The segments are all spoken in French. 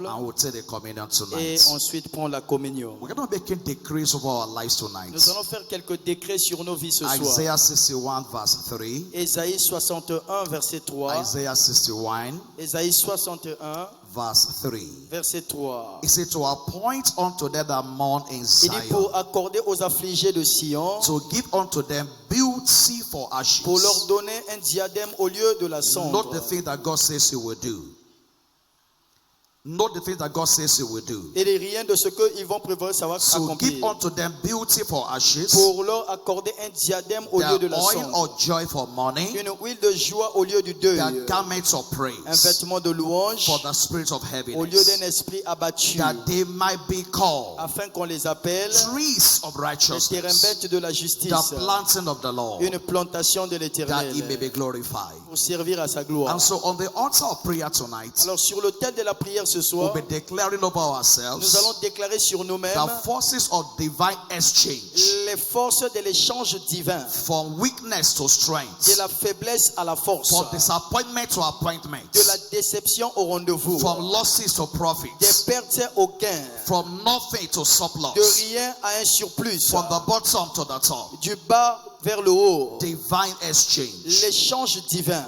ensemble and we'll take the communion et tonight. ensuite prendre la communion. We're going to be making decrees over our lives tonight. Nous allons faire quelques décrets sur nos vies ce soir. Isaiah 61 verse 3. Ésaïe 61, verset 3. Isaiah 61 Ésaïe 61, verse 3. verset 3. It said to appoint unto them that mourn in Il dit Zion, pour accorder aux affligés de Sion, to give unto them beauty for ashes. pour leur donner un diadème au lieu de la cendre. Not the thing that God says He will do. Not the thing that God says He will do. Et rien de ce qu'ils vont prévoir savoir So give accomplir. unto them beauty for ashes, Pour leur accorder un diadème au lieu de their la oil cendre. or joy for mourning, Une huile de joie au lieu du deuil. their garments of Un praise vêtement de louange for the spirit of au lieu d'un heaviness, esprit abattu. that they might be called Afin qu'on les appelle trees of les righteousness, térébintes de la the justice. planting of the Lord, Une plantation de that He may l'Éternel. be glorified. Pour servir à sa gloire. And so on the altar of prayer tonight, Alors sur l'autel de la prière ce we'll soir, be declaring over nous ourselves allons déclarer sur nous-mêmes the forces of divine exchange les forces de l'échange divin, from weakness to de strength, la faiblesse à la force, from disappointment to appointment, de la déception au rendez-vous, from losses to des profits, pertes au gain, from nothing to de surplus, rien à un surplus, from the bottom to the top. du bas vers le haut, Divine exchange. l'échange divin.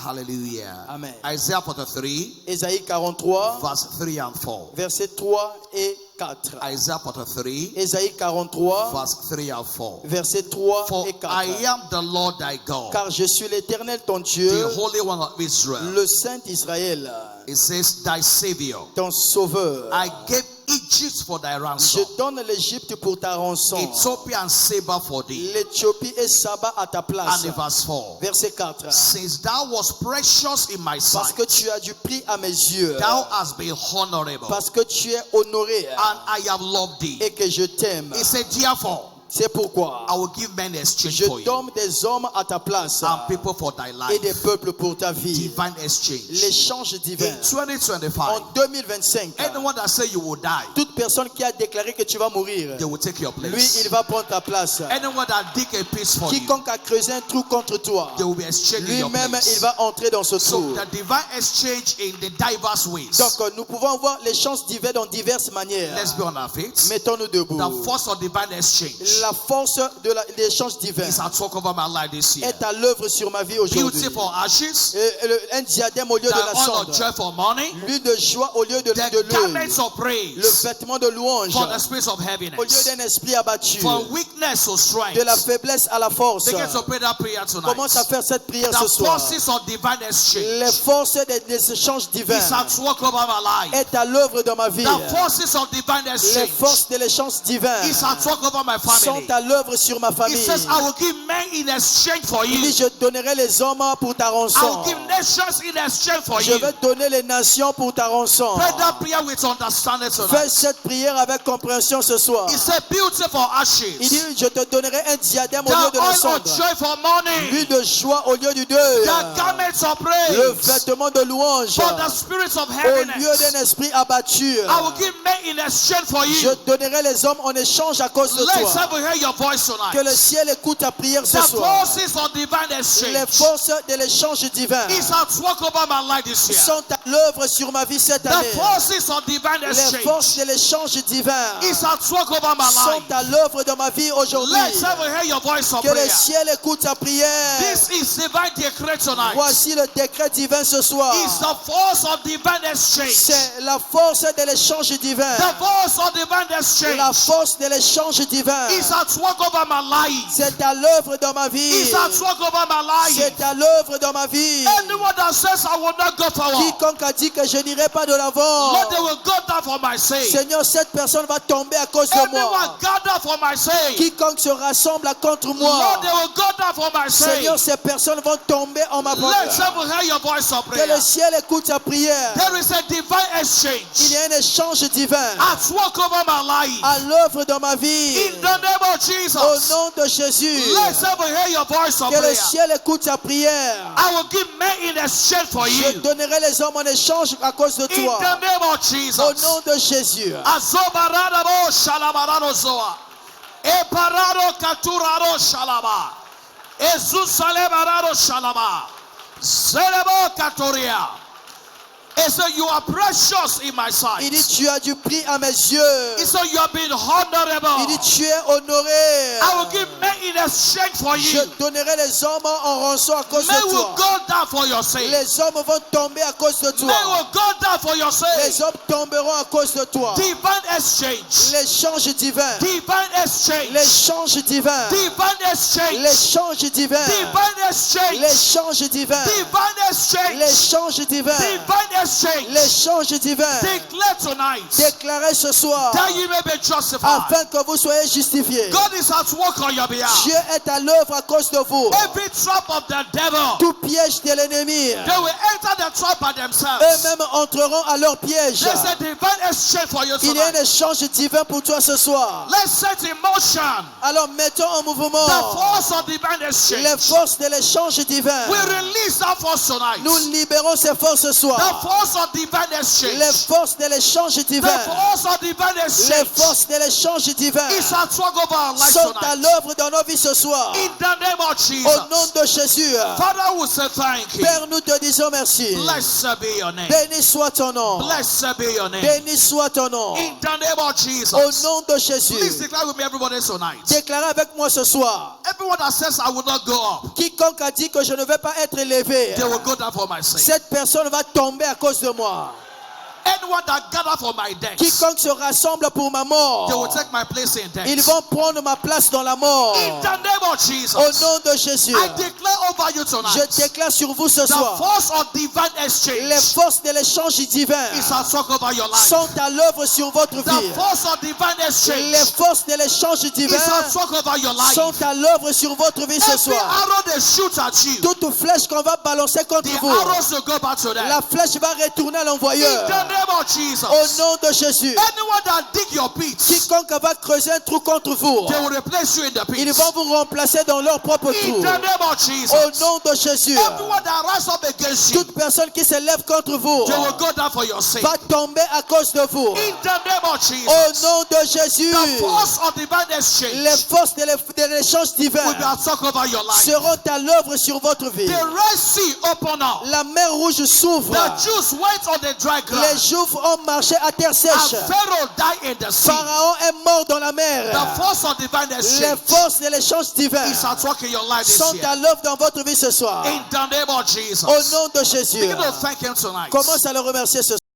Hallelujah. Amen. Isaiah 43, Ésaïe 43, verse 3 and 4. versets 3 et 4. Isaiah 43, Ésaïe 43, verse 3 and 4. versets 3 For et 4. I am the Lord thy God, Car je suis l'Éternel ton Dieu, the Holy One of Israel. le Saint d'Israël, It says, thy Savior. ton sauveur. I gave Egypt for thy Je ransom, donne l'Égypte pour ta rançon, Ethiopia and Seba for thee. l'Éthiopie et Saba à ta place. And in verse 4, Verset 4. since thou was precious in my Parce sight, que tu as du prix à mes yeux, thou hast been honorable, parce que tu es honoré and I have loved thee. et que je t'aime. He said, therefore, C'est pourquoi I will give men exchange je for you, donne des hommes à ta place and people for thy et des life. peuples pour ta vie. Divine exchange. L'échange divin. In 2025, En 2025, anyone that say you will die, toute personne qui a déclaré que tu vas mourir, they will take your lui, place. il va prendre ta place. Anyone that dig a piece for you, Quiconque a creusé un trou contre toi, they will be exchanging your lui-même, il place. va entrer dans ce So trou. the divine exchange in the diverse ways. Donc, nous pouvons voir l'échange divin dans diverses manières. Let's be on our feet. Mettons-nous debout. The force of divine exchange La force de l'échange divin is at work over my life this year. est à l'œuvre sur ma vie aujourd'hui. Beauty for ashes, Un diadème au lieu de la the honor cendre, joy for mourning, l'huile de joie au lieu de the l'huile de l'œil, garments of le praise vêtement de louange for the spirit of au lieu heaviness, d'un esprit abattu, from weakness to de la strength. faiblesse à la force. Begin to pray that prayer Commence à tonight. faire cette prière ce The soir. forces of divine Les exchange forces des échanges divins is at work over my life. est à l'œuvre dans ma vie. The forces of divine Les exchange forces de l'échange divin is at work over my sont family. à l'œuvre sur ma It famille. says, I will give men in exchange for Il dit, you. je donnerai les hommes pour ta I will rançon. give nations in exchange for Je you. vais donner les nations pour ta rançon. Pray that prayer with understanding Fais tonight. cette prière avec compréhension ce soir. It said, beauty for Il ashes, dit, je te donnerai un diadème au the lieu de la oil of cendre, joy for mourning, l'huile de joie au lieu du deuil, the garments of le praise vêtement de louange for the spirits of au lieu heaviness. d'un esprit abattu. I will give men in exchange for Je you. donnerai les hommes en échange à cause de Let's toi. ever hear your voice Que le tonight. ciel écoute ta prière ce The soir. forces of divine Les exchange forces de l'échange divin is at work over my life this year. sont à l'œuvre sur ma vie cette The année. forces of divine Les exchange forces de l'échange divin is at work over my sont life. à l'œuvre dans ma vie aujourd'hui. Let's ever hear your voice of Que le prayer. ciel écoute ta prière. This is divine decree tonight. Voici le décret divin ce soir. It's the force of divine exchange. C'est la force de l'échange divin. The force of divine La exchange force de l'échange divin. is at work over my life. C'est à l'œuvre dans ma vie. It's at work over my life. C'est à l'œuvre dans ma vie. Anyone that says I will not go forward, Quiconque a dit que je n'irai pas de l'avant, Lord, they will go down for my sake. Seigneur, cette personne va tomber à cause de moi. Anyone gather for my sake, Quiconque se rassemble contre Lord, moi, they will go down for my sake. Seigneur, ces personnes vont tomber en ma Let's faveur. ever hear your voice of Que prayer. le ciel écoute ta prière. There is a divine Il exchange y a un échange divin at work over my life. à l'œuvre dans ma vie. In the name of Au Jesus, nom de Jésus, let's ever hear your voice of que le prayer. ciel écoute ta prière. I will give men in exchange for Je you. donnerai les hommes en échange à cause de In toi. the name of Au Jesus. nom de Jésus. Azobaradabo shalabarado zoa. Eparado katurado shalaba. Ezusalebarado shalaba. Zelebo katoria. He said, you are precious in my sight. Il dit, tu as du prix à mes yeux. He said, you have been honorable. Il dit, tu es honoré. I will give men in exchange for Je you. donnerai les hommes en rançon à cause Men de will toi. go down for your sake. Les hommes vont tomber à cause de toi. Men will go down for your sake. Les hommes tomberont à cause de toi. Divine exchange. L'échange divin. Divine exchange. L'échange divin. Divine exchange. L'échange divin. Divine exchange. L'échange divin. Divine exchange. L'échange divin. Divine exchange. L'échange divin. Declare tonight Déclarez ce soir that you may be justified. afin que vous soyez justifiés. God is at work on your behalf. Dieu est à l'œuvre à cause de vous. Every trap of the devil, Tout piège de l'ennemi, they will enter the trap by themselves. eux-mêmes entreront à leur piège. There's a divine exchange for you Il y a un tonight. échange divin pour toi ce soir. Let's set in motion Alors mettons en mouvement the force of divine les exchange. forces de l'échange divin. We release that force tonight. Nous libérons ces forces ce The soir. force of divine Les exchange. forces de l'échange The divin. force of divine Les exchange forces de l'échange divin is at work over our lives sont à tonight. l'œuvre dans nos vies ce soir. In the name of Au nom Jesus. de Jésus. Father, we say thank you. Père, nous te disons merci. Blessed be your name. Béni soit ton nom. Blessed be your name. Béni soit ton nom. In the name of Au Jesus. nom de Jésus. Please declare with me, everybody, tonight. Déclarez avec moi ce soir. Everyone that says I will not go up, Quiconque a dit que je ne vais pas être élevé, they will go down for my sake. cette personne va tomber à cause de moi. Anyone that gather for my death, Quiconque se rassemble pour ma they will mort, take my place in death. ils vont prendre ma place dans la mort. In the name of Jesus, Au nom de Jésus, I declare over you je tonight, déclare sur vous ce the soir, force of divine les exchange forces de l'échange divin is at work over your life. sont à l'œuvre sur votre The vie. force of divine Les exchange forces de l'échange divin is at work over your life. sont à l'œuvre sur votre vie ce Every soir. arrow they shoot at you, Toute flèche qu'on va balancer contre the vous, arrows will go back to them. la flèche va retourner à In l'envoyeur. the name of Jesus, Au nom de Jésus, anyone that dig your pit, quiconque va creuser un trou contre vous, they will replace you in the ils pit. vont vous remplacer dans leur propre In trou. the name of Au Jesus, nom de Jésus, everyone that rise up against you, toute personne qui se lève contre vous they will go down for your sake. va tomber à cause de vous. In the name of Au Jesus, nom de Jésus, the force of divine les exchange forces de l'échange divin will be at work over your life. seront à l'œuvre sur votre vie. The Red Sea open up. La mer rouge s'ouvre. The Jews went on the dry Les ground. Juifs ont marché à terre And sèche. Pharaoh died in the sea. Pharaon est mort dans la mer. The force of divine Les exchange forces de l'échange divin is at work in your life this sont year. à l'œuvre dans votre vie ce soir. In the name of Jesus. Au nom de Jésus, Begin to thank him tonight. commence à le remercier ce